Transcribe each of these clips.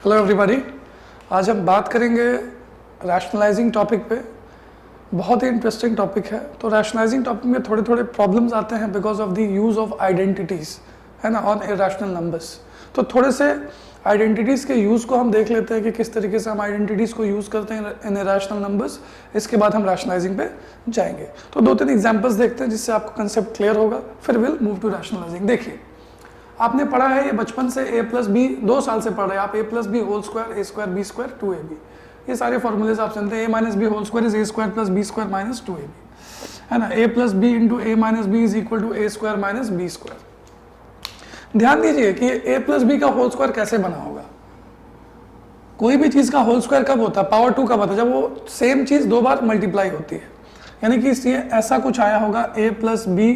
Hello everybody, आज हम बात करेंगे रैशनलाइजिंग टॉपिक पे। बहुत ही इंटरेस्टिंग टॉपिक है। तो रैशनलाइजिंग टॉपिक में थोड़े थोड़े प्रॉब्लम्स आते हैं because of the use of identities, है ना, ऑन इरेशनल नंबर्स। तो थोड़े से आइडेंटिटीज़ के यूज़ को हम देख लेते हैं कि किस तरीके से हम आइडेंटिटीज़ को यूज़ करते हैं इन इरेशनल नंबर्स। इसके बाद हम रैशनलाइजिंग पे जाएंगे। तो दो तीन एग्जाम्पल्स देखते हैं जिससे आपको कंसेप्ट क्लियर होगा, फिर विल मूव टू रैशनलाइजिंग। देखिए, आपने पढ़ा है ये बचपन से, a प्लस बी 2 साल से पढ़ रहे हैं आप, a plus B whole square A square B square 2ab, ये सारे फॉर्मूलेज आप जानते हैं। a minus B whole square is A square plus B square minus 2ab, है ना। a plus B into A minus B is equal to A square minus B square. ध्यान दीजिए कि a प्लस बी का whole square कैसे बना होगा। कोई भी चीज का होल स्क्वायर कब होता है? पावर 2 कब होता है? जब वो सेम चीज दो बार मल्टीप्लाई होती है। यानी कि इसलिए ऐसा कुछ आया होगा a plus B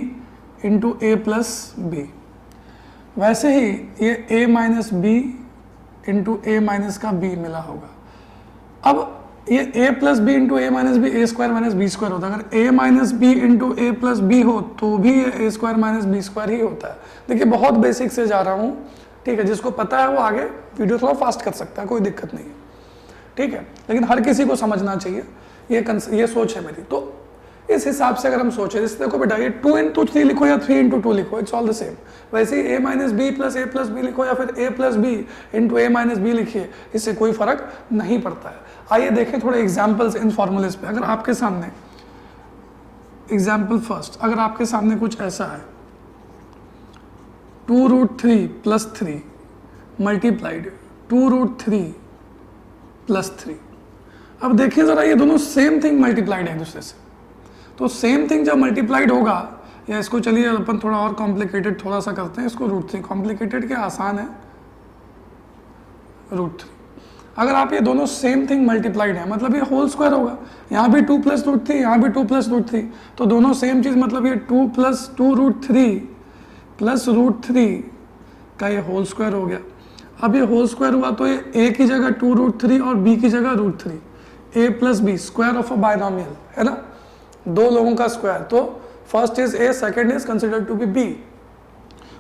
into A plus B. वैसे ही ये a minus B into A minus का b मिला होगा। अब ये a plus B into A minus B A square minus B square होता है। अगर a minus B into A plus B हो तो भी ये A square minus B square ही होता है। देखिए, बहुत बेसिक से जा रहा हूँ, ठीक है। जिसको पता है वो आगे वीडियो थोड़ा फास्ट कर सकता है, कोई दिक्कत नहीं है, ठीक है। लेकिन हर किसी को समझना चाहिए, ये सोच है मेरी। तो इस हिसाब से अगर हम सोचें, जैसे देखो बेटा, ये 2 इंटू 3 लिखो या 3 इंटू 2 लिखो, इट्स ऑल द सेम। वैसे ही a minus B plus A plus B लिखो या फिर a plus B into A minus B लिखिए, इससे कोई फर्क नहीं पड़ता है। आइए देखें थोड़े एग्जाम्पल्स इन फॉर्मूलेज पे। अगर आपके सामने एग्जाम्पल फर्स्ट, अगर आपके सामने कुछ ऐसा है, 2√3 प्लस 3 मल्टीप्लाइड 2√3 प्लस 3। अब देखिए जरा, ये दोनों सेम थिंग मल्टीप्लाइड है एक दूसरे से। तो सेम थिंग जब मल्टीप्लाइड होगा, या इसको चलिए अपन थोड़ा और कॉम्प्लिकेटेड थोड़ा सा करते हैं, इसको √3। कॉम्प्लिकेटेड क्या, आसान है, √3। अगर आप ये दोनों सेम थिंग मल्टीप्लाइड है, मतलब ये होल स्क्वायर होगा। यहाँ भी 2 प्लस √3, यहाँ भी 2 प्लस √3, तो दोनों सेम चीज़, मतलब ये 2 प्लस 2√3 प्लस √3 का ये होल स्क्वायर हो गया। अब ये होल स्क्वायर हुआ तो ये a की जगह 2√3 और b की जगह √3, a plus B, square of a binomial, है ना, दो लोगों का स्क्वायर। तो first is a, second is considered to be b।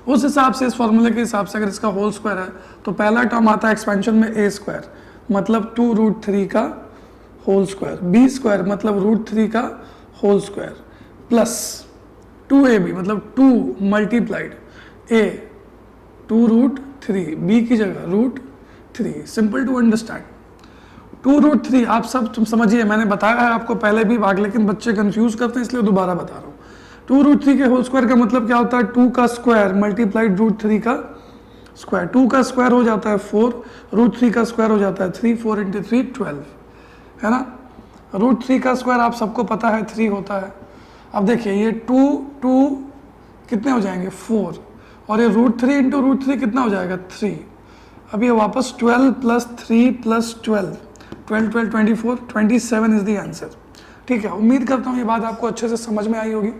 उस हिसाब से, इस फॉर्मूले के हिसाब से, अगर इसका होल स्क्वायर है तो पहला टर्म आता है एक्सपेंशन में a स्क्वायर, मतलब 2√3 का होल स्क्वायर, b स्क्वायर मतलब √3 का होल स्क्वायर, प्लस 2ab मतलब 2 मल्टीप्लाइड a 2√3, b की जगह √3। Simple to understand. 2√3 आप सब तुम समझिए, मैंने बताया है आपको पहले भी भाग, लेकिन बच्चे कंफ्यूज करते हैं, इसलिए दोबारा बता रहा हूँ। 2√3 के होल स्क्वायर का मतलब क्या होता है? 2 का स्क्वायर मल्टीप्लाइड √3 का स्क्वायर। 2 का स्क्वायर हो जाता है 4, √3 का स्क्वायर हो जाता है 3, 4 इंटू 3 12, है ना। √3 का स्क्वायर आप सबको पता है 3 होता है। अब देखिए, ये 2 कितने हो जाएंगे 4, और ये √3 इंटू √3 कितना हो जाएगा 3। अब ये वापस 12 plus 3 plus 12, 12 12 24 27 is the answer, ठीक है। उम्मीद करता हूँ ये बात आपको अच्छे से समझ में आई होगी।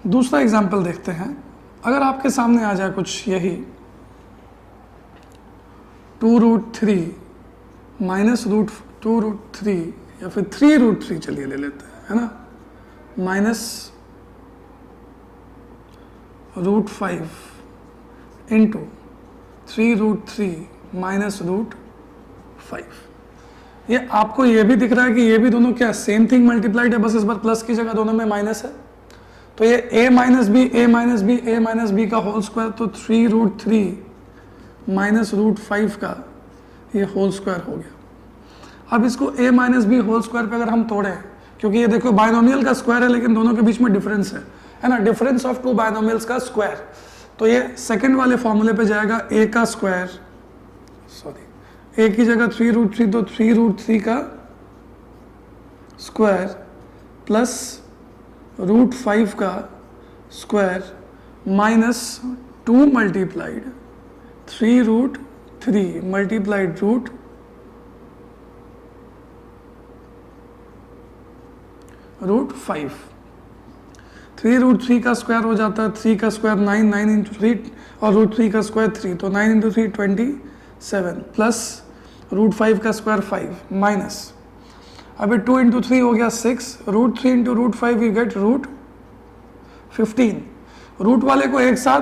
दूसरा एग्जाम्पल देखते हैं। अगर आपके सामने आ जाए कुछ यही 2√3 माइनस √2√3 या फिर 3√3, चलिए ले लेते हैं, है ना, माइनस √5 इंटू 3√3 माइनस √5। ये आपको ये भी दिख रहा है कि ये भी दोनों क्या सेम थिंग मल्टीप्लाइड है, बस इस बार प्लस की जगह दोनों में माइनस है। तो ये a minus B A minus B A minus B का होल स्क्वायर, तो 3√3 माइनस √5 का ये होल स्क्वायर हो गया। अब इसको a minus B whole square पे अगर हम तोड़ें, क्योंकि ये देखो बायनोमियल का स्क्वायर है लेकिन दोनों के बीच में डिफरेंस है ना, डिफरेंस ऑफ 2 बायनोमियल्स का स्क्वायर। तो ये सेकंड वाले फॉर्मूले पे जाएगा, a का स्क्वायर, सॉरी, a की जगह 3√3, तो 3√3 का स्क्वायर प्लस √5 का स्क्वायर माइनस 2 मल्टीप्लाइड 3√3 मल्टीप्लाइड √5। 3√3 का स्क्वायर हो जाता है 3 का स्क्वायर 9, 9 इंटू 3 और √3 का स्क्वायर 3, तो 9 इंटू 3 27 प्लस √5 का स्क्वायर 5 माइनस, अभी 2 इंटू 3 हो गया 6, √3 इंटू √5 यू गेट √15। रूट वाले को एक साथ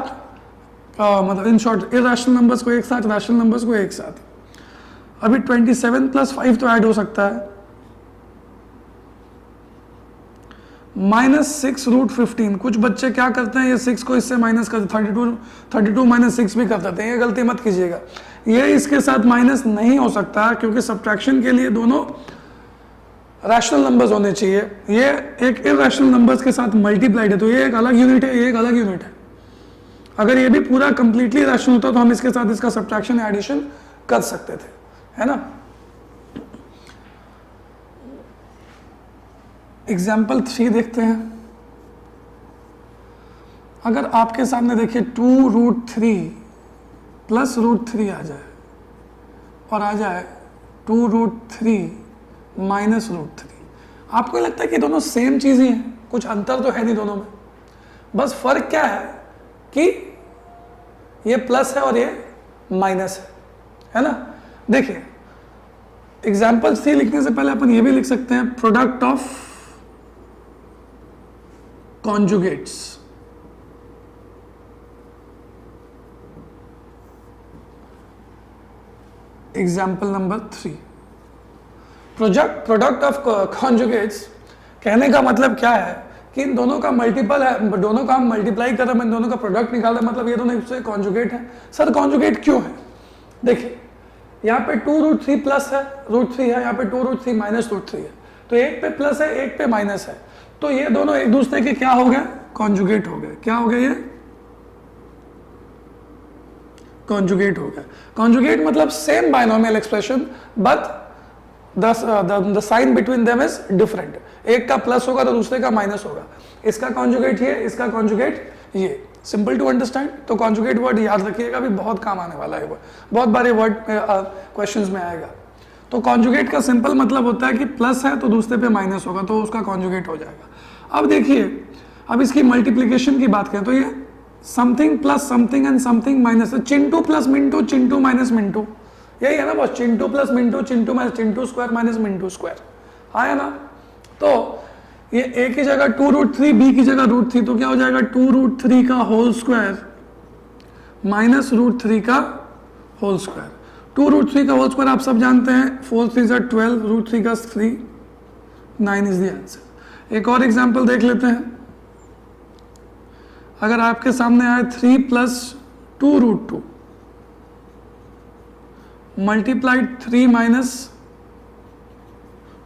मतलब इन शॉर्ट इरेशनल नंबर्स को एक साथ, रैशनल नंबर्स को एक साथ। अभी 27 + 5 तो ऐड हो सकता है, -6√15। कुछ बच्चे क्या करते हैं, ये 6 को इससे माइनस कर 32 - 6 भी कर देते हैं, ये गलती मत कीजिएगा। ये इसके साथ माइनस नहीं हो सकता क्योंकि सब्ट्रैक्शन के लिए दोनों रैशनल नंबर्स होने चाहिए। ये एक इरेशनल नंबर्स के साथ मल्टीप्लाइड है, तो ये एक अलग यूनिट है, ये एक अलग यूनिट है। अगर ये भी पूरा कंप्लीटली रैशनल होता तो हम इसके साथ इसका सब्ट्रैक्शन एडिशन कर सकते थे, है ना। एग्जाम्पल 3 देखते हैं। अगर आपके सामने देखिए 2√3 + √3 आ जाए और आ जाए 2√3 - √3, आपको लगता है कि दोनों सेम चीज ही है, कुछ अंतर तो है नहीं दोनों में। बस फर्क क्या है कि ये प्लस है और ये माइनस है ना। देखिए एग्जाम्पल 3 लिखने से पहले अपन ये भी लिख सकते हैं, product of conjugates. Example number 3, product of conjugates कहने का मतलब क्या है कि इन दोनों का मल्टीपल है, दोनों का हम मल्टीप्लाई कर रहे हैं, इन दोनों का प्रोडक्ट निकाल रहे हैं, मतलब ये दोनों एक दूसरे कॉन्जुगेट है। सर कॉन्जुगेट क्यों है? देखिए यहाँ पे 2√3 प्लस है, √3 है, यहाँ पे 2√3 - √3 है, तो एक पे प्लस है एक पे माइनस है, तो ये दोनों एक दूसरे के क्या हो गए, कॉन्जुगेट हो गए। क्या हो गए ये? कॉन्जुगेट हो गया। कॉन्जुगेट मतलब same binomial expression but the sign between them is different. एक का प्लस होगा तो दूसरे का माइनस होगा। इसका कॉन्जुगेट ये, इसका कॉन्जुगेट ये। Simple to understand. तो कॉन्जुगेट वर्ड याद रखिएगा, अभी बहुत काम आने वाला है वर्ड, बहुत बारे वर्ड क्वेश्चंस में आएगा। तो कॉन्जुगेट का सिंपल मतलब होता है कि प्लस है तो दूसरे पे माइनस होगा, तो उसका कॉन्जुगेट हो जाएगा। अब देखिए, अब इसकी मल्टीप्लीकेशन की बात करें तो ये something plus something and something minus, Chintu plus Mintu, Chintu minus Mintu, यही है ना बस। Chintu plus Mintu, Chintu minus Chintu square minus Mintu square, आया ना। तो ये ए की जगह 2√3, बी की जगह √3, तो क्या हो जाएगा 2√3 का होल स्क्वायर माइनस √3 का होल स्क्वायर। 2√3 का होल स्क्वायर आप सब जानते हैं, 4 3 12, √3 का 3, 9 इज द आंसर। एक और एग्जांपल देख लेते हैं। अगर आपके सामने आए 3 + 2√2 मल्टीप्लाइड 3 -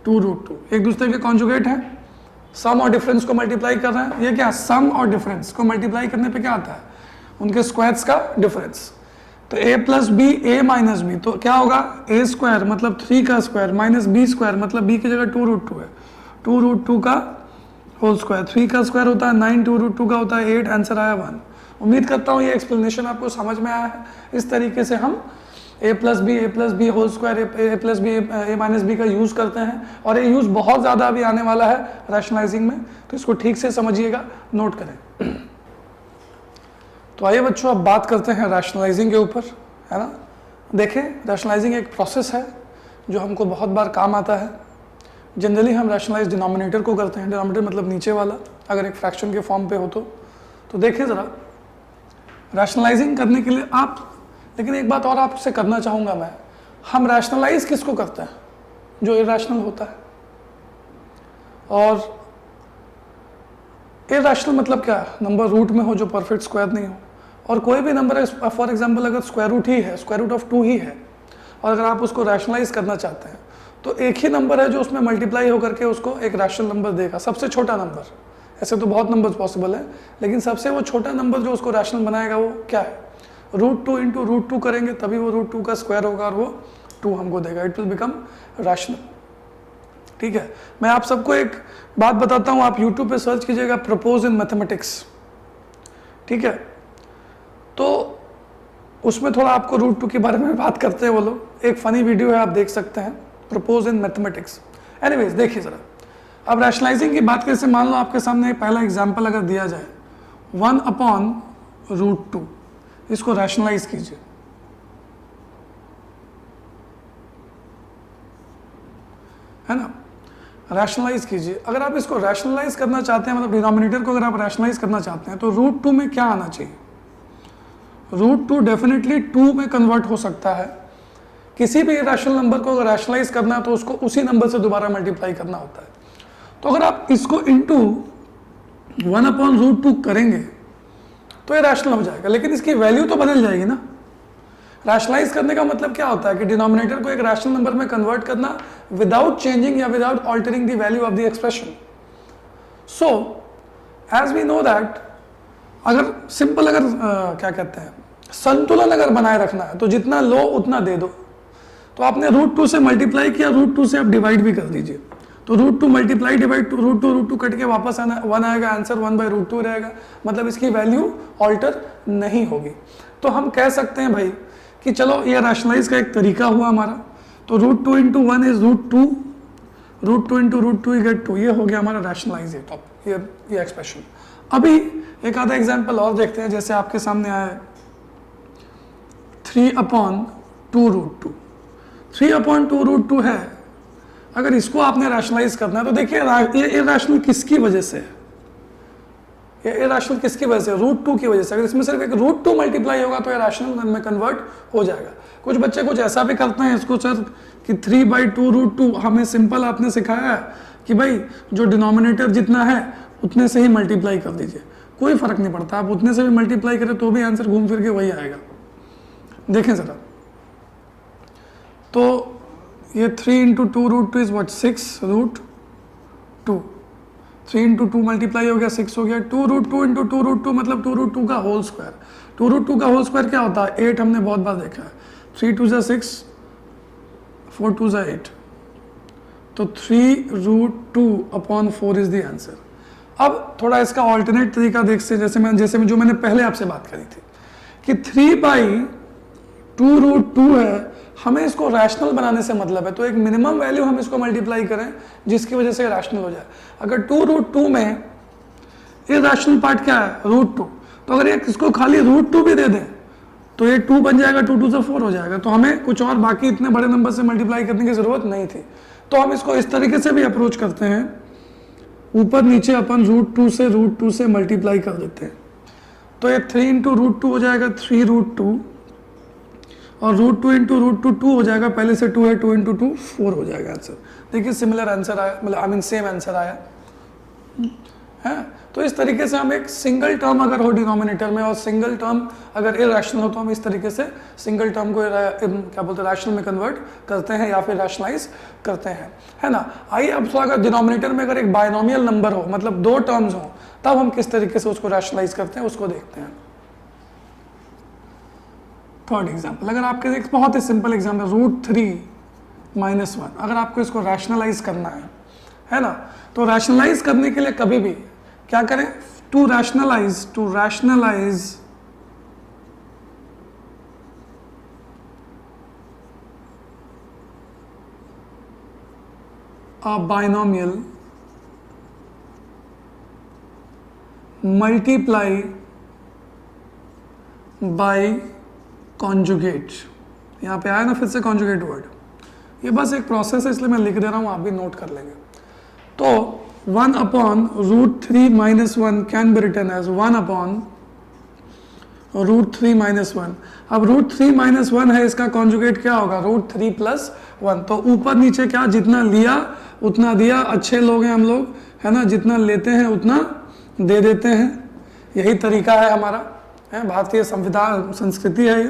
2√2, एक दूसरे के कॉन्जुगेट है। सम और डिफरेंस को मल्टीप्लाई कर रहे हैं। ये क्या, सम और डिफरेंस को मल्टीप्लाई करने पे क्या आता है, उनके स्क्वायर्स का डिफरेंस। तो a + b, a - b, तो क्या होगा a स्क्वायर मतलब 3 का स्क्वायर माइनस b स्क्वायर मतलब b की जगह 2√2 है, 2√2 का होल स्क्वायर। 3 का स्क्वायर होता है 9, 2√2 का होता है 8, आंसर आया 1। उम्मीद करता हूँ ये एक्सप्लेनेशन आपको समझ में आया है। इस तरीके से हम a + b whole square, a + b, a - b का यूज़ करते हैं, और ये यूज़ बहुत ज़्यादा अभी आने वाला है रैशनलाइजिंग में, तो इसको ठीक से समझिएगा, नोट करें। तो आइए बच्चों, अब बात करते हैं रैशनलाइजिंग के ऊपर, है ना। देखें, रैशनलाइजिंग एक प्रोसेस है जो हमको बहुत बार काम आता है। जनरली हम रैशनलाइज डिनोमिनेटर को करते हैं, डिनोमिनेटर मतलब नीचे वाला, अगर एक फ्रैक्शन के फॉर्म पे हो तो देखें ज़रा रैशनलाइजिंग करने के लिए आप, लेकिन एक बात और आपसे करना चाहूँगा मैं, हम रैशनलाइज किसको करते हैं, जो इरेशनल होता है। और इरेशनल मतलब क्या, नंबर रूट में हो जो परफेक्ट स्क्वायर नहीं हो, और कोई भी नंबर है, फॉर एग्जांपल अगर स्क्वायर रूट ही है, स्क्वायर रूट ऑफ 2 ही है, और अगर आप उसको रैशनलाइज करना चाहते हैं तो एक ही नंबर है जो उसमें मल्टीप्लाई होकर के उसको एक रैशनल नंबर देगा, सबसे छोटा नंबर। ऐसे तो बहुत नंबर पॉसिबल है, लेकिन सबसे वो छोटा नंबर जो उसको रैशनल बनाएगा वो क्या है, √2 × √2 करेंगे तभी वो √2 का स्क्वायर होगा और वो 2 हमको देगा, इट विल बिकम रैशनल। ठीक है, मैं आप सबको एक बात बताता हूँ, आप YouTube पे सर्च कीजिएगा प्रपोज इन मैथमेटिक्स, ठीक है, तो उसमें थोड़ा आपको √2 के बारे में बात करते हैं वो लोग, एक फ़नी वीडियो है, आप देख सकते हैं, प्रपोज इन मैथमेटिक्स। एनीवेज देखिए ज़रा, अब रैशनलाइजिंग की बात कैसे, मान लो आपके सामने पहला एग्जाम्पल अगर दिया जाए 1/√2, इसको रैशनलाइज कीजिए। है ना, रैशनलाइज कीजिए। अगर आप इसको रैशनलाइज करना चाहते हैं, मतलब डिनोमिनेटर को अगर आप रैशनलाइज करना चाहते हैं, तो रूट 2 में क्या आना चाहिए? रूट 2 डेफिनेटली 2 में कन्वर्ट हो सकता है। किसी भी रैशनल नंबर को अगर रैशनलाइज करना है तो उसको उसी नंबर से दोबारा मल्टीप्लाई करना होता है। तो अगर आप इसको इंटू 1/√2 करेंगे तो ये रैशनल हो जाएगा, लेकिन इसकी वैल्यू तो बदल जाएगी ना। रैशनलाइज करने का मतलब क्या होता है कि डिनोमिनेटर को एक रैशनल नंबर में कन्वर्ट करना विदाउट चेंजिंग या without altering the value of the expression. So as we know that अगर सिंपल क्या कहते हैं संतुलन अगर बनाए रखना है तो जितना लो उतना दे दो। तो आपने √2 से मल्टीप्लाई किया, √2 से आप डिवाइड भी कर दीजिए, तो √2 मल्टीप्लाई डिवाइड √2 कट के वापस 1 आएगा, आंसर 1/√2 रहेगा, मतलब इसकी वैल्यू ऑल्टर नहीं होगी। तो हम कह सकते हैं भाई कि चलो ये रैशनलाइज का एक तरीका हुआ हमारा। तो √2 × 1 इज √2, √2 × √2 you get 2, ये हो गया हमारा रैशनलाइज ये एक्सप्रेशन। अभी एक आधा एग्जाम्पल और देखते हैं, जैसे आपके सामने आया है 3/2√2। 3/2√2 है, अगर इसको आपने रैशनलाइज करना है तो देखिए ये इरैशनल किसकी वजह से है? ये इरैशनल किसकी वजह से? √2 की वजह से। अगर इसमें सिर्फ एक √2 मल्टीप्लाई होगा तो ये रैशनल में कन्वर्ट हो जाएगा। कुछ बच्चे कुछ ऐसा भी करते हैं इसको सर कि 3/2√2, हमें सिंपल आपने सिखाया है कि भाई जो डिनोमिनेटर जितना है उतने से ही मल्टीप्लाई कर दीजिए, कोई फर्क नहीं पड़ता, आप उतने से भी मल्टीप्लाई करें तो भी आंसर घूम फिर के वही आएगा। देखें जरा, तो ये 3 × 2√2 इज व्हाट 6√2। 3 × 2 मल्टीप्लाई हो गया 6 हो गया। 2√2 × 2√2 मतलब 2√2 का होल स्क्वायर। 2√2 का होल स्क्वायर क्या होता है? 8, हमने बहुत बार देखा है। 3 2 6, 4 2 8, तो 3√2/4 इज द आंसर। अब थोड़ा इसका ऑल्टरनेट तरीका देखते हैं, जैसे जो मैंने पहले आपसे बात करी थी कि 3/2√2 है, हमें इसको रैशनल बनाने से मतलब है, तो एक मिनिमम वैल्यू हम इसको मल्टीप्लाई करें जिसकी वजह से रैशनल हो जाए। अगर 2√2 में इरैशनल पार्ट क्या है? √2, तो अगर इसको खाली √2 भी दे दें तो ये 2 बन जाएगा, 2 2 से 4 हो जाएगा, तो हमें कुछ और बाकी इतने बड़े नंबर से मल्टीप्लाई करने की जरूरत नहीं थी। तो हम इसको इस तरीके से भी अप्रोच करते हैं, ऊपर नीचे अपन √2 से मल्टीप्लाई कर देते हैं, तो ये 3 × √2 हो जाएगा 3√2, और √2 × √2 2 हो जाएगा, पहले से 2 है, 2 × 2 4 हो जाएगा आंसर। देखिए सिमिलर आंसर आया, मतलब सेम आंसर आया है। तो इस तरीके से हम एक सिंगल टर्म अगर हो डिनोमिनेटर में और सिंगल टर्म अगर इरैशनल हो तो हम इस तरीके से सिंगल टर्म को क्या बोलते हैं रैशनल में कन्वर्ट करते हैं या फिर रैशनलाइज करते हैं, है ना। आइए अब थोड़ा अगर डिनोमिनेटर में अगर एक बायनोमियल नंबर हो, मतलब 2 टर्म्स हो, तब हम किस तरीके से उसको रैशनलाइज करते हैं उसको देखते हैं। थर्ड एग्जाम्पल, अगर आपके एक बहुत ही सिंपल एग्जाम्पल √3 - 1, अगर आपको इसको रैशनलाइज करना है ना, तो रैशनलाइज करने के लिए कभी भी क्या करें? To rationalise a binomial, multiply by conjugate। यहाँ पे आया ना फिर से conjugate वर्ड, ये बस एक प्रोसेस है इसलिए मैं लिख दे रहा हूँ, आप भी नोट कर लेंगे। तो 1/√3 - 1 कैन बी रिटन एज 1/√3 - 1। अब √3 - 1 है, इसका कॉन्जुगेट क्या होगा? √3 + 1। तो ऊपर नीचे क्या, जितना लिया उतना दिया, अच्छे लोग हैं हम लोग, है ना, जितना लेते हैं उतना दे देते हैं, यही तरीका है हमारा, है भारतीय संविधान संस्कृति है ये।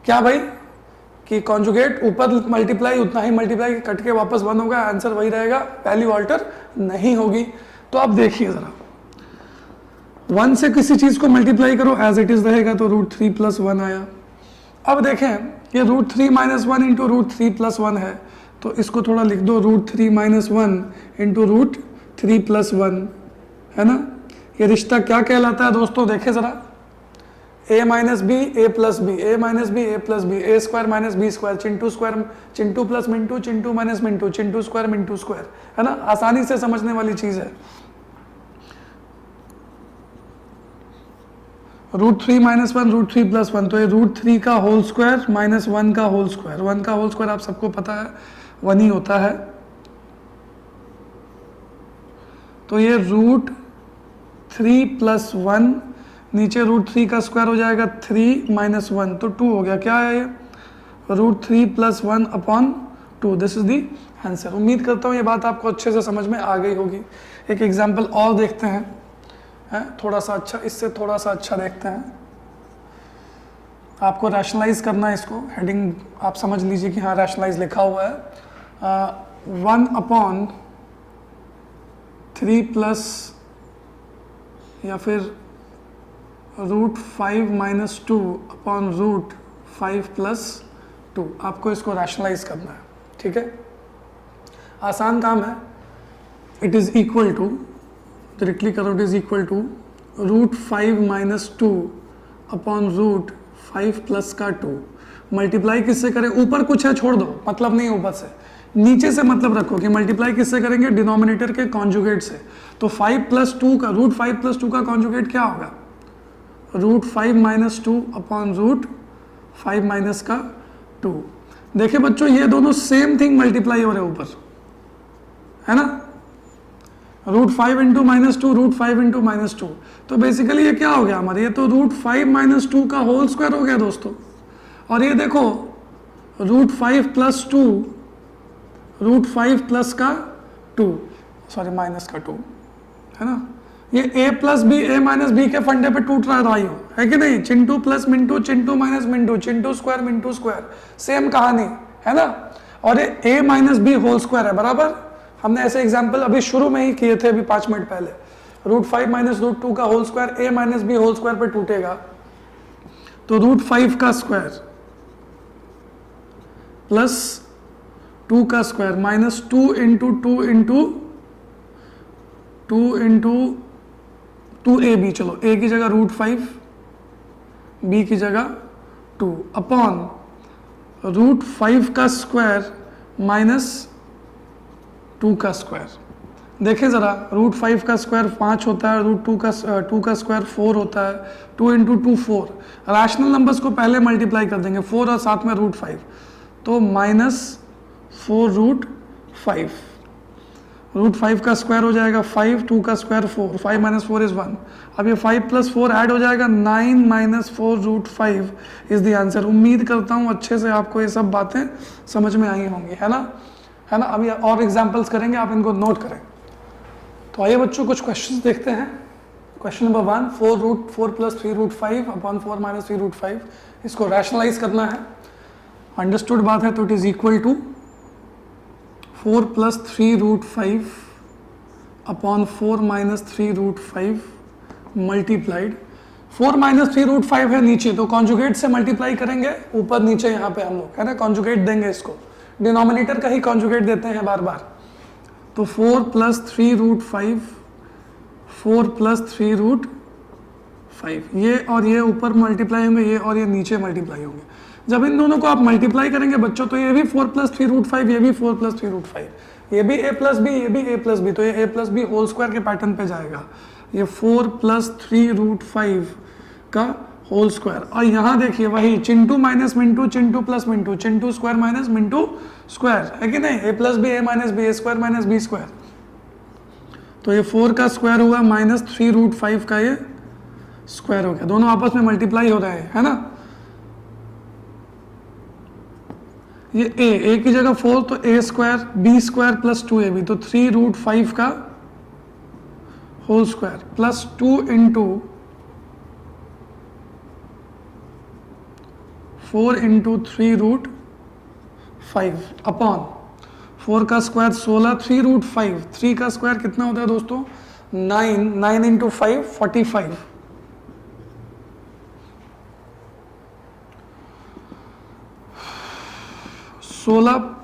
क्या भाई कि कॉन्जुगेट ऊपर मल्टीप्लाई उतना ही मल्टीप्लाई, कट के वापस 1 होगा, आंसर वही रहेगा, वैल्यू ऑल्टर नहीं होगी। तो अब देखिए जरा, 1 से किसी चीज को मल्टीप्लाई करो एज इट इज रहेगा, तो √3 + 1 आया। अब देखें ये √3 - 1 × √3 + 1 है, तो इसको थोड़ा लिख दो, √3 - 1 × √3 + 1, है ना। ये रिश्ता क्या कहलाता है दोस्तों? देखें जरा, a - b a + b, a - b a + b, a² - b², Chintu square, Chintu + Mintu, Chintu - Mintu, Chintu square Mintu square, है ना, आसानी से समझने वाली चीज है। √3 - 1 √3 + 1, तो ये √3 का होल स्क्वायर - 1 का होल स्क्वायर। 1 का होल स्क्वायर आप सबको पता है 1 ही होता है, तो ये रूट 3 + 1, नीचे रूट 3 का स्क्वायर हो जाएगा 3 - 1, तो 2 हो गया। क्या है ये? Root 3 + 1/2। This is the answer. उम्मीद करता हूँ ये बात आपको अच्छे से समझ में आ गई होगी। एक एग्जाम्पल और देखते हैं, थोड़ा सा अच्छा, इससे थोड़ा सा अच्छा देखते हैं। आपको रैशनलाइज करना है इसको, हेडिंग आप समझ लीजिए कि हाँ रैशनलाइज लिखा हुआ है। 1/3 या फिर रूट 5 - 2/√5 + 2। आपको इसको रैशनलाइज करना है, ठीक है। आसान काम है। It is equal to, directly करो, it is equal to root 5 - 2/√5 + 2। Multiply किससे करें? ऊपर कुछ है छोड़ दो, मतलब नहीं ऊपर से, नीचे से मतलब रखो कि मल्टीप्लाई किससे करेंगे? डिनोमिनेटर के कॉन्जुगेट से। तो 5 + 2 का रूट 5 + 2 का कॉन्जुगेट क्या होगा? रूट 5 - 2/√5 - 2। देखिए बच्चों, ये दोनों सेम थिंग मल्टीप्लाई हो रहे हैं ऊपर, है ना। Root 5 × -2, root 5 × -2। तो बेसिकली ये क्या हो गया हमारे? ये तो रूट 5 - 2 का होल स्क्वायर हो गया दोस्तों। और ये देखो रूट 5 + 2, रूट 5 + का 2, सॉरी माइनस का 2, है ना। ये a + b, a - b के फंडे पे टूट रहा है भाइयों, है कि नहीं? Chintu + Mintu, Chintu - Mintu, Chintu square Mintu square, same कहानी है ना। और ये a - b होल स्क्वायर है, बराबर। हमने ऐसे एग्जाम्पल अभी शुरू में ही किए थे, अभी 5 मिनट पहले। रूट 5 - रूट 2 का whole square a - b whole square पे टूटेगा, तो रूट 5 का स्क्वायर प्लस 2 का स्क्वायर -2 × 2 × 2ab, चलो a की जगह रूट 5, b की जगह 2 अपॉन रूट 5 का स्क्वायर -2 का स्क्वायर। देखें ज़रा, रूट 5 का स्क्वायर 5 होता है, रूट 2 का स्क्वायर 4 होता है, 2 × 2 4। रैशनल नंबर्स को पहले मल्टीप्लाई कर देंगे, 4 और साथ में रूट 5, तो -4√5। रूट 5 का स्क्वायर हो जाएगा 5, 2 का स्क्वायर 4, 5 - 4 = 1। अब ये 5 + 4 ऐड हो जाएगा 9 - 4√5 इज द आंसर। उम्मीद करता हूँ अच्छे से आपको ये सब बातें समझ में आई होंगी, है ना, है ना। अभी और एग्जाम्पल्स करेंगे, आप इनको नोट करें। तो आइए बच्चों कुछ क्वेश्चंस देखते हैं। क्वेश्चन नंबर 1, 4 + 3√5/4 - 3√5, इसको रैशनलाइज करना है। अंडरस्टूड बात है, तो it is equal to 4 + 3√5/4 - 3√5 multiplied. 4 - 3√5 है नीचे, तो कॉन्जुगेट से मल्टीप्लाई करेंगे, ऊपर नीचे यहाँ पे हम लोग, है ना, कॉन्जुगेट देंगे इसको। डिनोमिनेटर का ही कॉन्जुगेट देते हैं बार बार। तो 4 + 3√5, 4 + 3√5, ये और ये ऊपर मल्टीप्लाई होंगे, ये और ये नीचे मल्टीप्लाई होंगे। जब इन दोनों को आप मल्टीप्लाई करेंगे बच्चों, तो ये भी 4 + 3√5, ये भी 4 + 3√5, ये भी a + b, ये भी a + b, तो ये a + b होल स्क्वायर के पैटर्न पे जाएगा। ये 4 + 3√5 का होल स्क्वायर। और यहाँ देखिए वही चिंटू - मिंटू, चिंटू + मिंटू, चिंटू स्क्वायर - मिंटू स्क्वायर, है कि नहीं। a + b, a - b, a square - b square. तो ये 4 का स्क्वायर हुआ -3√5 का ये स्क्वायर हो गया, दोनों आपस में मल्टीप्लाई हो रहे हैं, है ना। ये a की जगह 4, तो a square, b square + 2ab, तो 3√5 का होल स्क्वायर प्लस 2 × 4 × 3√5 अपॉन 4 का स्क्वायर 16, 3√5, 3 का स्क्वायर कितना होता है दोस्तों? 9, 9 × 5 45, 16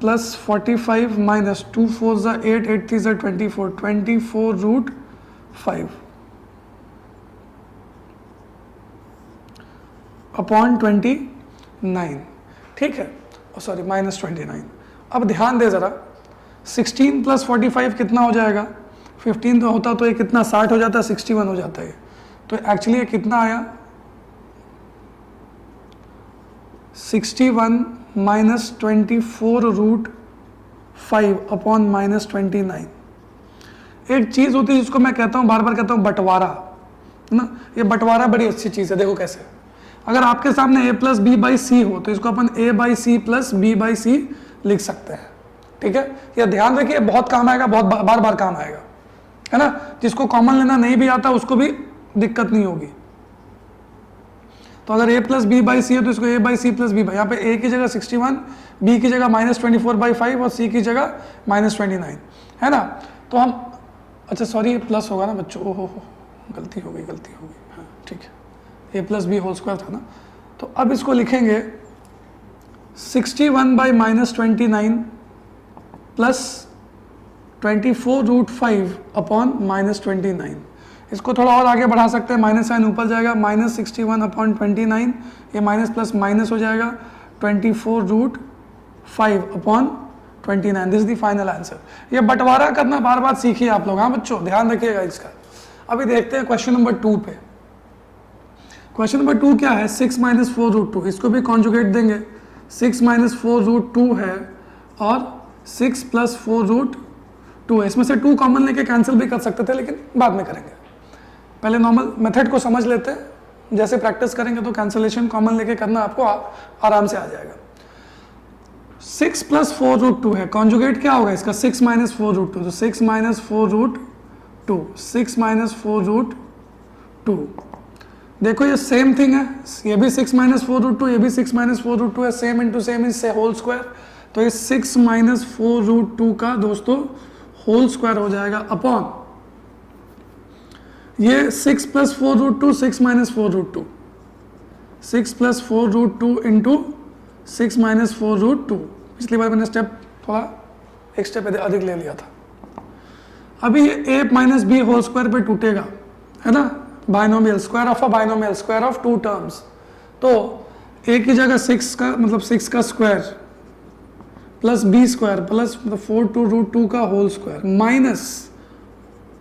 + 45 - 2 4 = 8, 8 3 = 24, 24√5 अपॉन 29, ठीक है, सॉरी -29। अब ध्यान दे ज़रा, 16 + 45 कितना हो जाएगा? 15 तो होता तो ये कितना 60 हो जाता, 61 हो जाता है। तो एक्चुअली ये कितना आया? 61 - 24√5 अपॉन -29। एक चीज़ होती है जिसको मैं कहता हूँ, बार बार कहता हूँ, बंटवारा, है ना। ये बंटवारा बड़ी अच्छी चीज़ है। देखो कैसे, अगर आपके सामने a plus B by C हो तो इसको अपन a by C plus B by C लिख सकते हैं, ठीक है। ये ध्यान रखिए, बहुत काम आएगा, बहुत बार बार काम आएगा, है ना। जिसको कॉमन लेना नहीं भी आता उसको भी दिक्कत नहीं होगी। तो अगर a plus B by C है तो इसको a by C plus B by, यहाँ पे a की जगह 61, b की जगह -24/5 और c की जगह -29, है ना। तो हम, अच्छा सॉरी, प्लस होगा ना बच्चों, ओहो गलती हो गई, हाँ ठीक है, a plus B whole square था ना। तो अब इसको लिखेंगे 61/-29 प्लस 24√5 अपॉन -29। इसको थोड़ा और आगे बढ़ा सकते हैं, माइनस साइन ऊपर जाएगा, -61/29, ये माइनस प्लस माइनस हो जाएगा, 24√5 upon 29। This is the final answer. ये बंटवारा करना बार बार सीखिए आप लोग, हाँ बच्चों ध्यान रखिएगा इसका। अभी देखते हैं क्वेश्चन नंबर 2 पे। क्वेश्चन नंबर 2 क्या है, 6 - 4√2, इसको भी कॉन्जुगेट देंगे। 6 - 4√2 है और 6 + 4√2 है। इसमें से 2 कॉमन लेके कैंसिल भी कर सकते थे, लेकिन बाद में करेंगे। पहले नॉर्मल मेथड को समझ लेते हैं, जैसे प्रैक्टिस करेंगे तो कैंसिलेशन कॉमन लेके करना आपको आराम से आ जाएगा। 6 + 4√2 है, कॉन्जुगेट क्या होगा इसका, 6 - 4√2, तो 6 - 4√2, 6 - 4√2। देखो ये सेम थिंग है, ये भी 6 - 4√2, ये भी 6 - 4√2 है, same into same is whole square. तो ये 6 - 4√2 का दोस्तों होल स्क्वायर हो जाएगा अपॉन ये 6 + 4√2, 6 - 4√2, 6 + 4√2 इंटू 6 - 4√2। पिछली बार मैंने स्टेप थोड़ा एक स्टेप अधिक ले लिया था। अभी ये a - b होल स्क्वायर पे टूटेगा, है ना, binomial, square of a binomial, square of 2 terms. तो a की जगह 6 का मतलब 6 का स्क्वायर प्लस b स्क्वायर प्लस 4√2 का whole square minus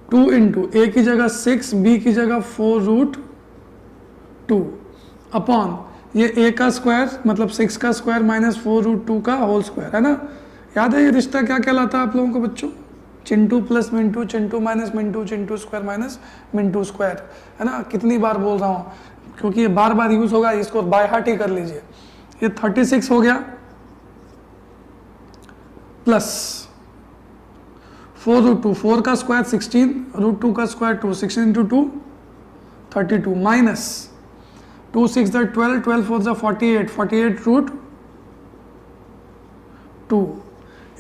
2 into a की जगह 6, b की जगह 4√2 अपॉन ये a का स्क्वायर मतलब 6 का स्क्वायर माइनस 4√2 का होल स्क्वायर, है ना। याद है ये रिश्ता क्या कहलाता है आप लोगों को बच्चों, Chintu plus Mintu, Chintu minus Mintu, Chintu square minus Mintu square, है ना। कितनी बार बोल रहा हूँ क्योंकि ये बार बार यूज होगा, इसको बाय हार्ट ही कर लीजिए। ये 36 हो गया प्लस 4√2, 4 का स्क्वायर 16, √2 का स्क्वायर 2, 16 इंटू 2 32 माइनस 2 6 12, 12 4 48, 48√2।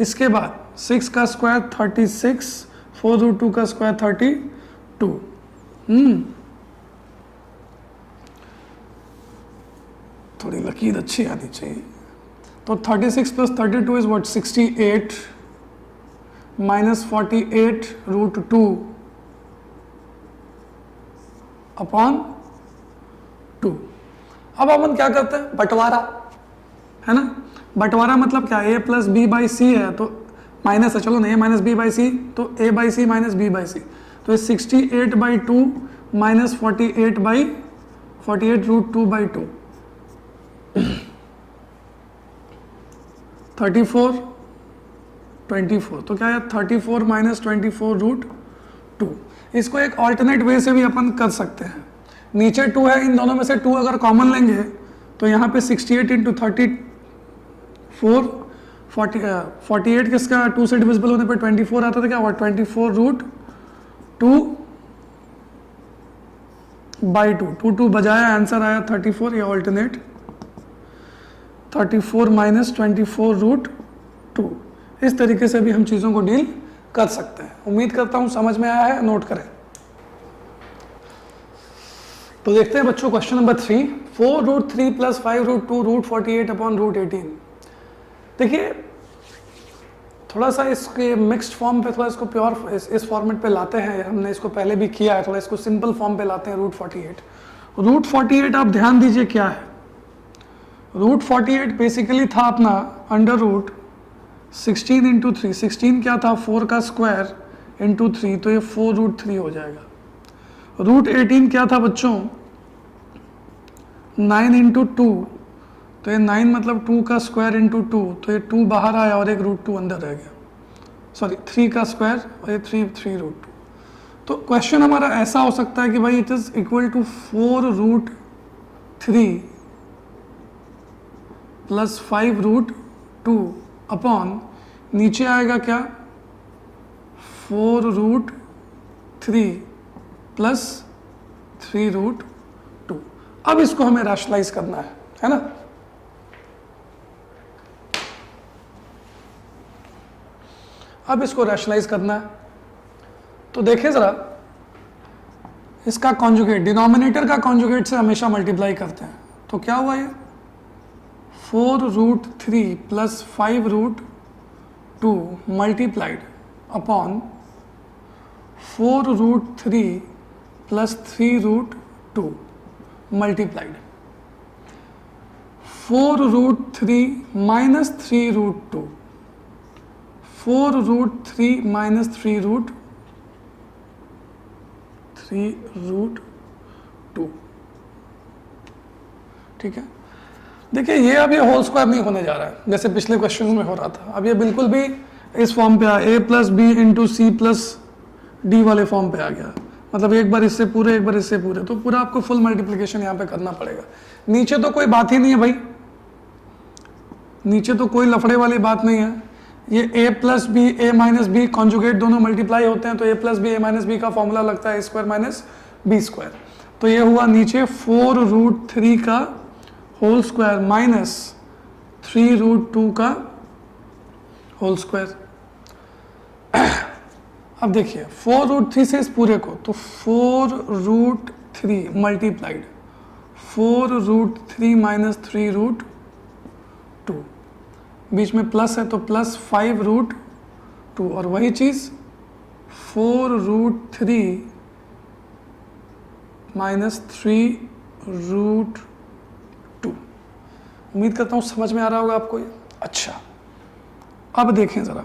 इसके बाद 6 का स्क्वायर 36, 4√2 का स्क्वायर 32। थोड़ी लकीर अच्छी आनी चाहिए। तो 36 + 32 इज व्हाट, 68 माइनस 48√2 अपॉन 2। अब अपन क्या करते हैं, बंटवारा, है ना। बंटवारा मतलब क्या, a + b बाई सी है तो माइनस है, चलो ना, a - b बाई सी, तो a by C minus b by C, तो ये 68/2 माइनस 48/2 34 24, तो क्या है 34 माइनस 24√2। इसको एक ऑल्टरनेट वे से भी अपन कर सकते हैं। नीचे 2 है, इन दोनों में से 2 अगर कॉमन लेंगे तो यहाँ पे 68 इंटू 34, 48 किसका 2 से डिविजिबल होने पे 24 आता था, क्या हुआ 24√2/2, 2 बजाया, आंसर आया 34। ये ऑल्टरनेट 34 माइनस 24√2। इस तरीके से भी हम चीज़ों को डील कर सकते हैं। उम्मीद करता हूँ समझ में आया है, नोट करें। तो देखते हैं बच्चों क्वेश्चन नंबर 3, 4√3 + 5√2 √48 अपॉन √18। देखिए थोड़ा सा इसके मिक्स्ड फॉर्म पे, थोड़ा इसको प्योर इस फॉर्मेट पे लाते हैं, हमने इसको पहले भी किया है, थोड़ा इसको सिंपल फॉर्म पे लाते हैं। √48 आप ध्यान दीजिए क्या है, √48 बेसिकली था अपना √16 इंटू 3, 16 क्या था 4 का स्क्वायर इंटू 3, तो ये 4√3 हो जाएगा। √18 क्या था बच्चों 9 इंटू 2, तो ये 9 मतलब 2 का स्क्वायर इंटू 2, तो ये 2 बाहर आया और एक √2 अंदर रह गया, सॉरी 3 का स्क्वायर और ये 3 √2। तो क्वेश्चन हमारा ऐसा हो सकता है कि भाई it is equal to 4√3 plus 5√2 upon नीचे आएगा क्या 4√3 प्लस 3√2। अब इसको हमें रैशनलाइज करना है ना। अब इसको रैशनलाइज करना है तो देखें जरा, इसका कॉन्जुगेट, डिनोमिनेटर का कॉन्जुगेट से हमेशा मल्टीप्लाई करते हैं। तो क्या हुआ ये 4√3 plus 5√2 multiplied upon 4√3 plus 3√2 multiplied 4√3 minus 3√2 4√3 minus 3√2। ठीक है, देखिए ये अब ये होल स्क्वायर नहीं होने जा रहा है जैसे पिछले क्वेश्चन में हो रहा था। अब ये बिल्कुल भी इस फॉर्म पे आ, a plus B into C plus D वाले फॉर्म पे आ गया। मतलब एक बार इससे पूरे एक बार इससे पूरे, तो पूरा आपको फुल मल्टीप्लिकेशन यहाँ पे करना पड़ेगा। नीचे तो कोई बात ही नहीं है भाई, नीचे तो कोई लफड़े वाली बात नहीं है। ये a plus B A minus B conjugate दोनों मल्टीप्लाई होते हैं तो a plus B A minus B का फॉर्मूला लगता है a square minus B square. तो ये हुआ नीचे 4√3 का होल स्क्वायर माइनस 3√2 का होल स्क्वायर। अब देखिए 4√3 से इस पूरे को, तो 4√3 मल्टीप्लाइड 4√3 माइनस 3√2, बीच में प्लस है तो प्लस 5√2 और वही चीज 4√3 माइनस 3√2। उम्मीद करता हूँ समझ में आ रहा होगा आपको ये। अच्छा, अब देखें ज़रा,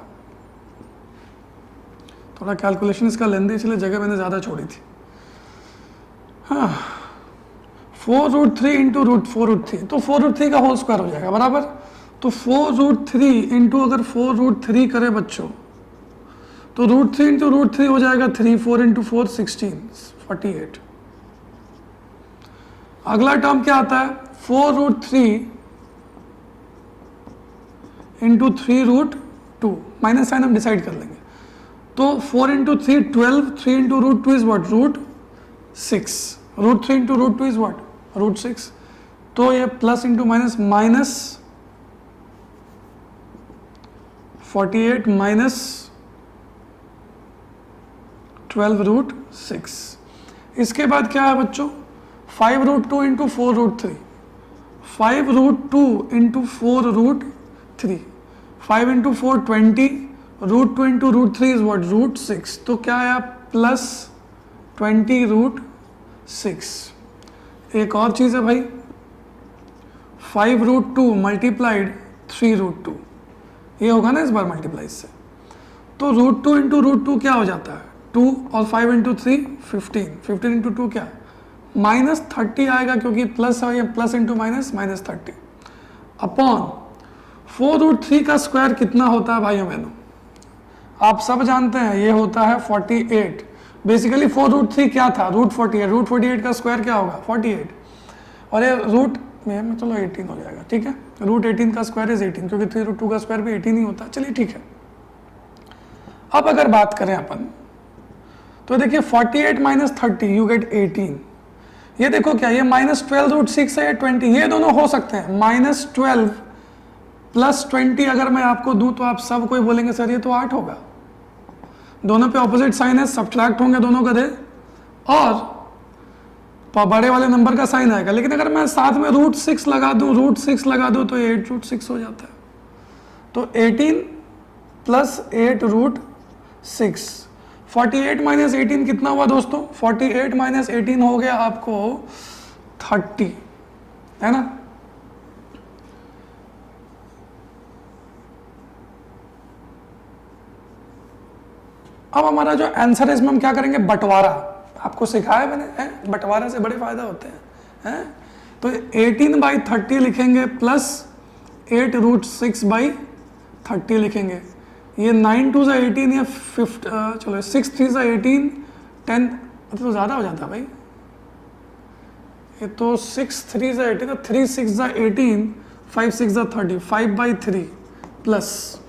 थोड़ा कैलकुलेशन इसका लेंदी इसलिए जगह मैंने ज़्यादा छोड़ी थी। हाँ, 4√3 इंटू √4√3, तो 4√3 का होल स्क्वायर हो जाएगा बराबर। तो 4√3 इंटू अगर 4√3 करे बच्चों तो √3 इंटू √3 हो जाएगा 3, 4 इंटू 4 16, 48। अगला टर्म क्या आता है 4√3 इंटू 3√2, माइनस साइन हम डिसाइड कर लेंगे। तो 4 into 3 12, 3 into √2 is what √6, √3 into √2 is what √6। तो ये plus into minus minus 48 minus 12√6। इसके बाद क्या है बच्चों 5√2 into 4√3, 5√2 into 4√3, 5 into 4 20, √2 into √3 is what √6। तो क्या आया प्लस 20√6। एक और चीज है भाई 5√2 मल्टीप्लाइड 3√2, ये होगा ना इस बार मल्टीप्लाई से। तो √2 इंटू √2 क्या हो जाता है 2 और 5 इंटू 3 15, 15 इंटू 2 क्या माइनस 30 आएगा क्योंकि प्लस है, plus into minus minus 30 upon 4√3 का स्क्वायर कितना होता है भाइयों बहनों, आप सब जानते हैं ये होता है 48। बेसिकली 4√3 क्या था √48, √48 का स्क्वायर क्या होगा 48 और ये रूट में चलो 18 हो जाएगा। ठीक है, √18 का स्क्वायर इज 18 क्योंकि 3√2 का स्क्वायर भी 18 ही होता है। चलिए ठीक है, अब अगर बात करें अपन तो देखिए 48 माइनस 30 यू गेट 18। ये देखो क्या ये माइनस 12√6 है 20, ये दोनों हो सकते हैं। माइनस 12 प्लस 20 अगर मैं आपको दूं तो आप सब कोई बोलेंगे सर ये तो 8 होगा, दोनों पे ऑपोजिट साइन है, सब्ट्रैक्ट होंगे दोनों का दे और बड़े वाले नंबर का साइन आएगा। लेकिन अगर मैं साथ में √6 लगा दूं, √6 लगा दूं तो 8√6 हो जाता है। तो 18 प्लस 8√6, 48 माइनस 18 कितना हुआ दोस्तों 48 माइनस 18 हो गया आपको 30, है ना। अब हमारा जो आंसर है इसमें हम क्या करेंगे बंटवारा, आपको सिखाया मैंने है? बंटवारे से बड़े फायदा होते हैं। तो 18/30 लिखेंगे प्लस 8√6/30 लिखेंगे। ये 9 2 18 या 5 चलो 6 3 18 10 तो ज़्यादा हो जाता भाई, ये तो 6 3 ज़ा 18, 3 6 ज़ा 18, 5 6 ज़ा 30, 5/3 प्लस,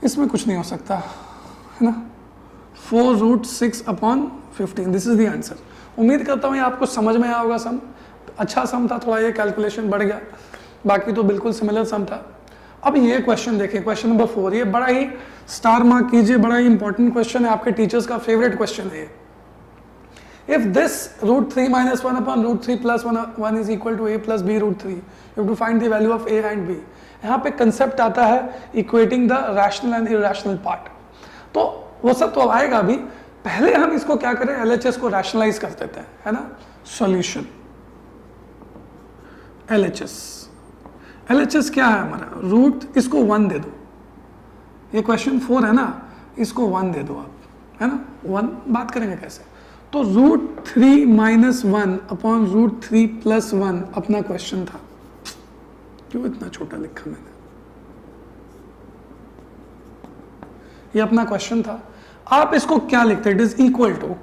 इसमें कुछ नहीं हो सकता है ना, 4√6/15, दिस इज द आंसर। उम्मीद करता हूँ ये आपको समझ में आया होगा सम, अच्छा सम था, थोड़ा ये कैलकुलेशन बढ़ गया, बाकी तो बिल्कुल सिमिलर सम था। अब ये क्वेश्चन देखिए, क्वेश्चन नंबर 4, ये बड़ा ही स्टार मार्क कीजिए, बड़ा ही इंपॉर्टेंट क्वेश्चन है, आपके टीचर्स का फेवरेट क्वेश्चन है। If this √3 - 1/√3 + 1 is equal to a + b √3, you have to find the value of a and b। यहाँ पे कंसेप्ट आता है equating the rational and irrational part, तो वो सब तो आएगा अभी, पहले हम इसको क्या करें, LHS को रैशनलाइज कर देते हैं, है ना। सॉल्यूशन LHS क्या है हमारा, रूट, इसको 1 दे दो, ये क्वेश्चन 4 है ना, इसको 1 दे दो आप, है ना, 1 बात करेंगे कैसे, तो √3 - 1/√3 + 1 अपना क्वेश्चन था। क्यों इतना छोटा लिखा मैंने, ये अपना क्वेश्चन था। आप इसको क्या लिखते हैं, it is equal to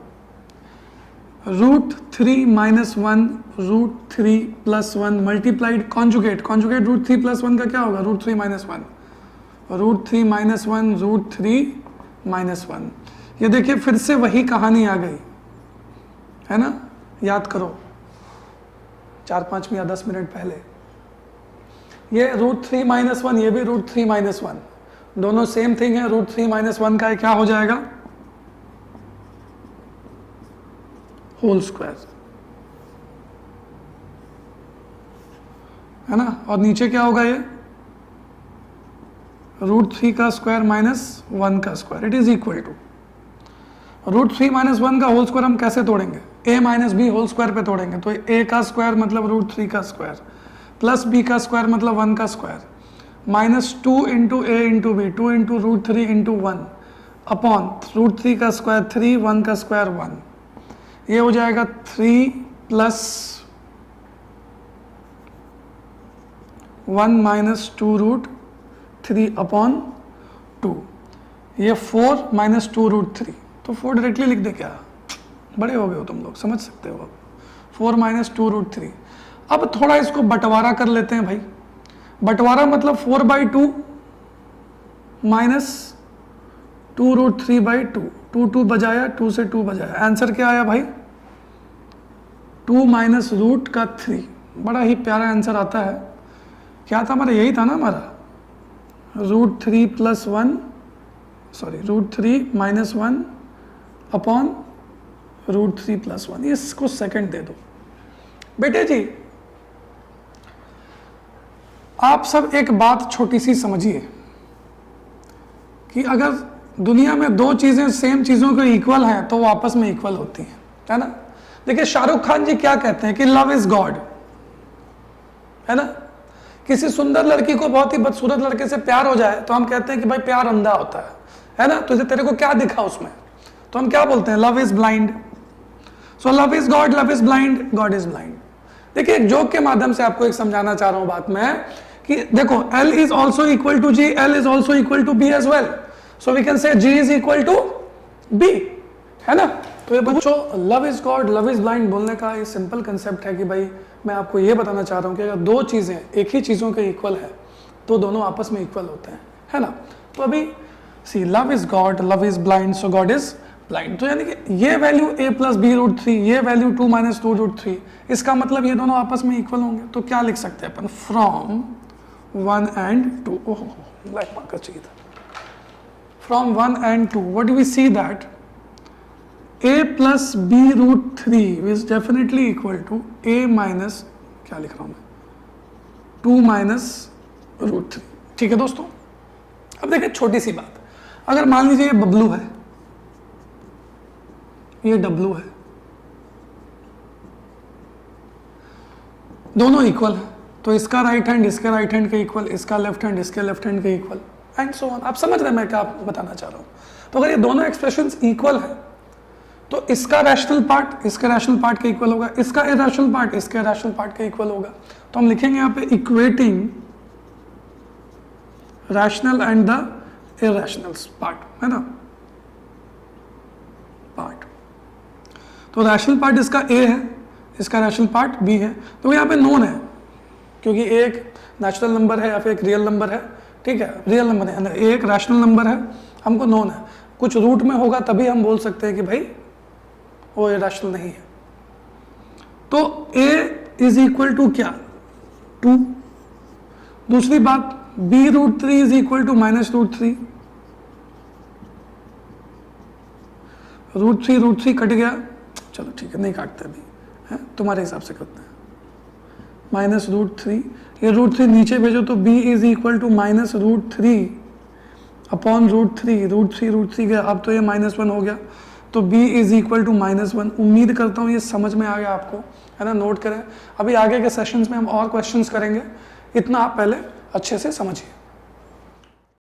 √3 - 1/√3 + 1 multiplied conjugate √3 + 1 का क्या होगा, √3 - 1, √3 - 1 √3 - 1। ये देखिए फिर से वही कहानी आ गई, है ना, याद करो 4-5 या 10 मिनट पहले, ये √3 - 1, ये भी √3 - 1, दोनों सेम थिंग है। √3 - 1 का क्या हो जाएगा, होल स्क्वायर, है ना, और नीचे क्या होगा, ये √3 का स्क्वायर - 1 का square, it is equal to √3 - 1 का होल स्क्वायर हम कैसे तोड़ेंगे, a - b होल स्क्वायर पे तोड़ेंगे, तो a का स्क्वायर मतलब √3 का स्क्वायर प्लस b का स्क्वायर मतलब 1 का स्क्वायर -2 × a × b, 2 × √3 × 1 अपॉन √3 का स्क्वायर 3, 1 का स्क्वायर 1, ये हो जाएगा 3 + 1 - 2√3/2, ये 4 - 2√3, तो 4 डायरेक्टली लिख दे, क्या बड़े हो गए हो तुम लोग, समझ सकते हो अब, 4 - 2√3। अब थोड़ा इसको बंटवारा कर लेते हैं भाई, बंटवारा मतलब 4/2 - 2√3/2, 2 बजाया, 2 से 2 बजाया, आंसर क्या आया भाई, 2 - √3, बड़ा ही प्यारा आंसर आता है। क्या था हमारा, यही था ना हमारा, √3 + 1, सॉरी √3 - 1 अपॉन √3 + 1, इसको सेकंड दे दो। बेटे जी आप सब एक बात छोटी सी समझिए कि अगर दुनिया में दो चीजें सेम चीजों के इक्वल हैं तो वो आपस में इक्वल होती हैं, है ना। देखिए शाहरुख खान जी क्या कहते हैं कि लव इज गॉड, है ना। किसी सुंदर लड़की को बहुत ही बदसूरत लड़के से प्यार हो जाए तो हम कहते हैं कि भाई प्यार अंधा होता है ना। तुझे तेरे को क्या दिखा उसमें, तो हम क्या बोलते हैं, love is blind. So love is God, love is blind, God is blind. देखिए एक जोक के माध्यम से आपको एक समझाना चाह रहा हूं बात में कि देखो L is also equal to G, L is also equal to B as well, so we can say G is equal to B, है ना। तो ये बच्चों love is God love is blind बोलने का ये सिंपल कंसेप्ट है कि भाई मैं आपको ये बताना चाह रहा हूं कि अगर दो चीजें एक ही चीजों के इक्वल है तो दोनों आपस में इक्वल होते हैं, है ना। तो अभी see love is God, love is blind, so God is blind. तो यानी कि ये वैल्यू a + b√3, ये वैल्यू 2 - 2√3, इसका मतलब ये दोनों आपस में इक्वल होंगे। तो क्या लिख सकते हैं अपन, फ्रॉम 1 and 2, ओहो ब्लैक मार्कर चाहिए था, from 1 and 2 what do we see that a + b√3 is definitely equal to a - क्या लिख रहा हूं मैं, 2 - √3। ठीक है दोस्तों, अब देखिए छोटी सी बात, अगर मान लीजिए ये बबलू है, ये डब्लू है, दोनों इक्वल है, तो इसका राइट हैंड इसके राइट हैंड के इक्वल, इसका लेफ्ट हैंड इसके लेफ्ट हैंड के इक्वल, एंड सो ऑन। आप समझ रहे हैं मैं क्या बताना चाह रहा हूं। तो अगर ये दोनों एक्सप्रेशंस इक्वल है तो इसका रैशनल पार्ट इसके रैशनल पार्ट के इक्वल होगा, इसका इरेशनल पार्ट इसके इरेशनल पार्ट के इक्वल होगा। तो हम लिखेंगे यहाँ पे equating rational and the irrational part, है ना। तो रैशनल पार्ट इसका ए है, इसका रैशनल पार्ट बी है। तो यहाँ पे नोन है क्योंकि ए एक नेचुरल नंबर है या फिर एक रियल नंबर है, ठीक है, रियल नंबर है, ए एक रैशनल नंबर है, हमको नोन है। कुछ रूट में होगा तभी हम बोल सकते हैं कि भाई वो इरेशनल नहीं है। तो a इज इक्वल टू क्या, 2। दूसरी बात b√3 is equal to -√3, √3 cut गया, चलो ठीक है नहीं काटते अभी, है तुम्हारे हिसाब से करते हैं, -√3, ये √3 नीचे भेजो तो b is equal to -√3 upon √3 गया, अब तो ये -1 हो गया, तो b इज इक्वल टू -1। उम्मीद करता हूँ ये समझ में आ गया आपको, है ना, नोट करें। अभी आगे के सेशंस में हम और क्वेश्चंस करेंगे, इतना आप पहले अच्छे से समझिए।